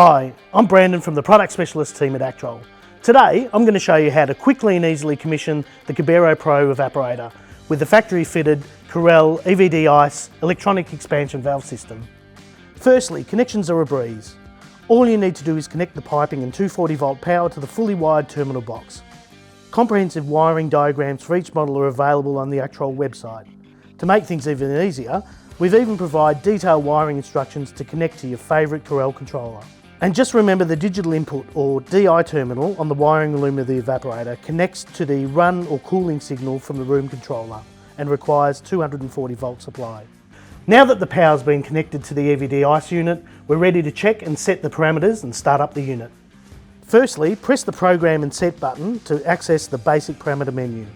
Hi, I'm Brandon from the Product Specialist team at Actrol. Today I'm going to show you how to quickly and easily commission the CABERO Pro evaporator with the factory fitted Carel EVD Ice electronic expansion valve system. Firstly, connections are a breeze. All you need to do is connect the piping and 240 volt power to the fully wired terminal box. Comprehensive wiring diagrams for each model are available on the Actrol website. To make things even easier, we've even provided detailed wiring instructions to connect to your favourite Carel controller. And just remember the digital input or DI terminal on the wiring loom of the evaporator connects to the run or cooling signal from the room controller and requires 240 volt supply. Now that the power's been connected to the EVD Ice unit, we're ready to check and set the parameters and start up the unit. Firstly, press the Program and Set button to access the basic parameter menu.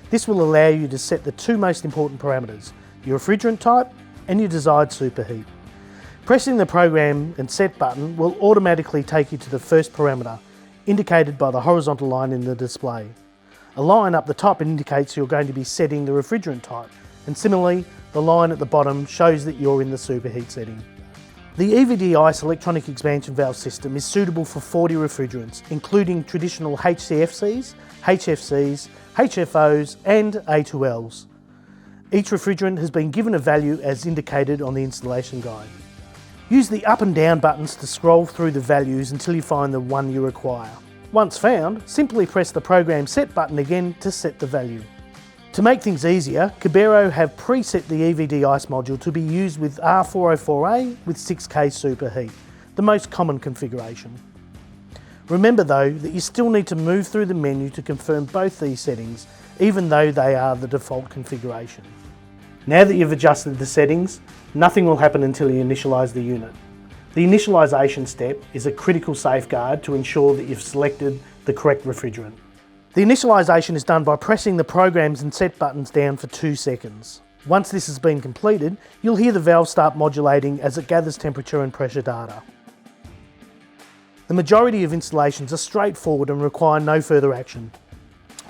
This will allow you to set the two most important parameters, your refrigerant type and your desired superheat. Pressing the Program and Set button will automatically take you to the first parameter, indicated by the horizontal line in the display. A line up the top indicates you're going to be setting the refrigerant type, and similarly, the line at the bottom shows that you're in the superheat setting. The EVD Ice electronic expansion valve system is suitable for 40 refrigerants, including traditional HCFCs, HFCs, HFOs and A2Ls. Each refrigerant has been given a value as indicated on the installation guide. Use the up and down buttons to scroll through the values until you find the one you require. Once found, simply press the Program Set button again to set the value. To make things easier, CABERO have preset the EVD Ice module to be used with R404A with 6K superheat, the most common configuration. Remember though that you still need to move through the menu to confirm both these settings, even though they are the default configuration. Now that you've adjusted the settings, nothing will happen until you initialise the unit. The initialisation step is a critical safeguard to ensure that you've selected the correct refrigerant. The initialisation is done by pressing the Programs and Set buttons down for 2 seconds. Once this has been completed, you'll hear the valve start modulating as it gathers temperature and pressure data. The majority of installations are straightforward and require no further action.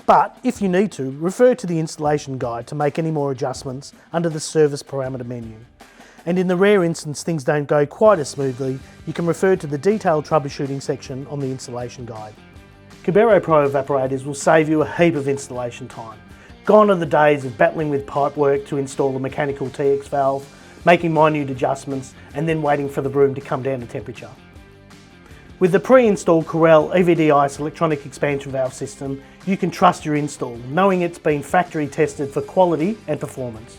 But if you need to, refer to the installation guide to make any more adjustments under the service parameter menu. And in the rare instance things don't go quite as smoothly, you can refer to the detailed troubleshooting section on the installation guide. CABERO Pro evaporators will save you a heap of installation time. Gone are the days of battling with pipework to install a mechanical TX valve, making minute adjustments and then waiting for the room to come down to temperature. With the pre-installed Carel EVD Ice electronic expansion valve system, you can trust your install, knowing it's been factory tested for quality and performance.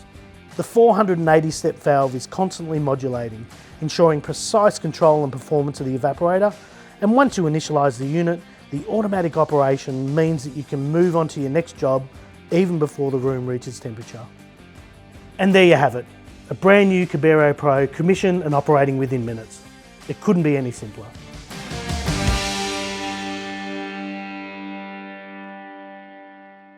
The 480 step valve is constantly modulating, ensuring precise control and performance of the evaporator, and once you initialise the unit, the automatic operation means that you can move on to your next job even before the room reaches temperature. And there you have it, a brand new CABERO Pro commissioned and operating within minutes. It couldn't be any simpler.